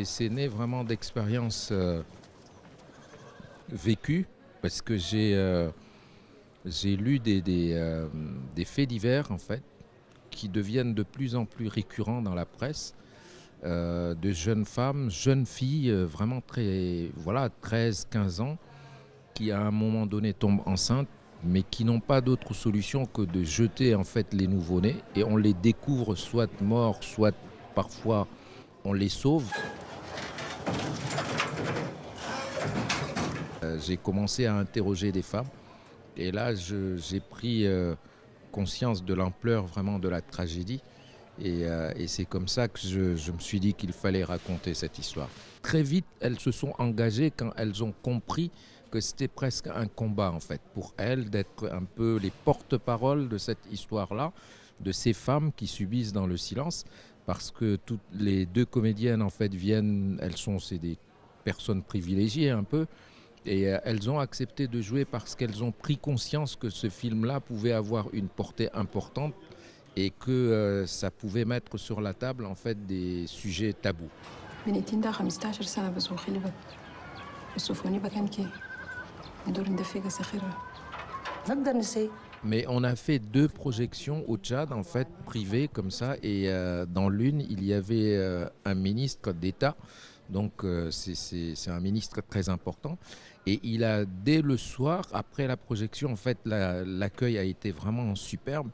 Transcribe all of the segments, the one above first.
c'est né vraiment d'expériences vécues parce que j'ai lu des faits divers en fait qui deviennent de plus en plus récurrents dans la presse. De jeunes femmes, jeunes filles, vraiment très, voilà, 13, 15 ans, qui à un moment donné tombent enceintes, mais qui n'ont pas d'autre solution que de jeter en fait les nouveau-nés et on les découvre soit morts, soit parfois on les sauve. J'ai commencé à interroger des femmes et là j'ai pris conscience de l'ampleur vraiment de la tragédie. Et c'est comme ça que je me suis dit qu'il fallait raconter cette histoire. Très vite, elles se sont engagées quand elles ont compris que c'était presque un combat en fait pour elles d'être un peu les porte-paroles de cette histoire-là, de ces femmes qui subissent dans le silence, parce que toutes les deux comédiennes en fait viennent, c'est des personnes privilégiées un peu, et elles ont accepté de jouer parce qu'elles ont pris conscience que ce film-là pouvait avoir une portée importante et que ça pouvait mettre sur la table en fait des sujets tabous. Mais on a fait 2 projections au Tchad en fait privées comme ça et dans l'une il y avait un ministre d'État, donc c'est un ministre très important et il a dès le soir après la projection en fait l'accueil a été vraiment superbe.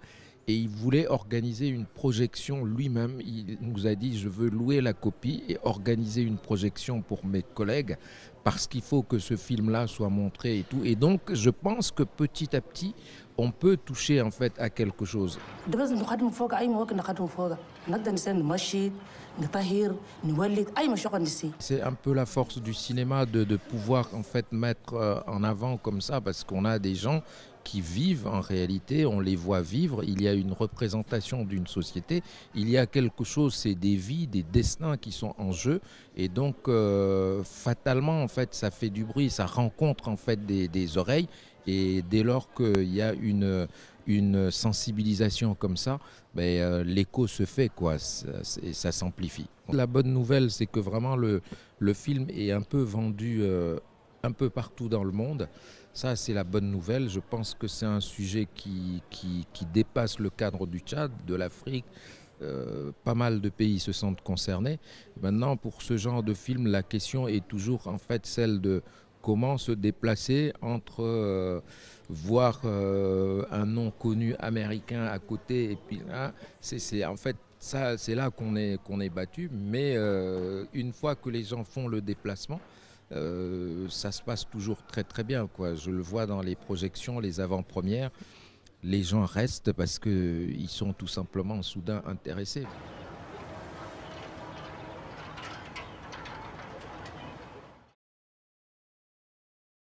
Et il voulait organiser une projection lui-même. Il nous a dit, je veux louer la copie et organiser une projection pour mes collègues parce qu'il faut que ce film-là soit montré et tout. Et donc, je pense que petit à petit, on peut toucher en fait à quelque chose. C'est un peu la force du cinéma de pouvoir en fait mettre en avant comme ça parce qu'on a des gens qui vivent en réalité, on les voit vivre, il y a une représentation d'une société, il y a quelque chose, c'est des vies, des destins qui sont en jeu et donc fatalement en fait ça fait du bruit, ça rencontre en fait des oreilles et dès lors qu'il y a une sensibilisation comme ça, ben, l'écho se fait quoi, ça s'amplifie. La bonne nouvelle c'est que vraiment le film est un peu vendu un peu partout dans le monde. Ça, c'est la bonne nouvelle. Je pense que c'est un sujet qui dépasse le cadre du Tchad, de l'Afrique. Pas mal de pays se sentent concernés. Maintenant, pour ce genre de film, la question est toujours en fait celle de comment se déplacer entre voir un nom connu américain à côté et puis là, c'est en fait ça, c'est là qu'on est battu. Mais une fois que les gens font le déplacement, ça se passe toujours très très bien quoi. Je le vois dans les projections, les avant-premières, les gens restent parce qu'ils sont tout simplement soudain intéressés.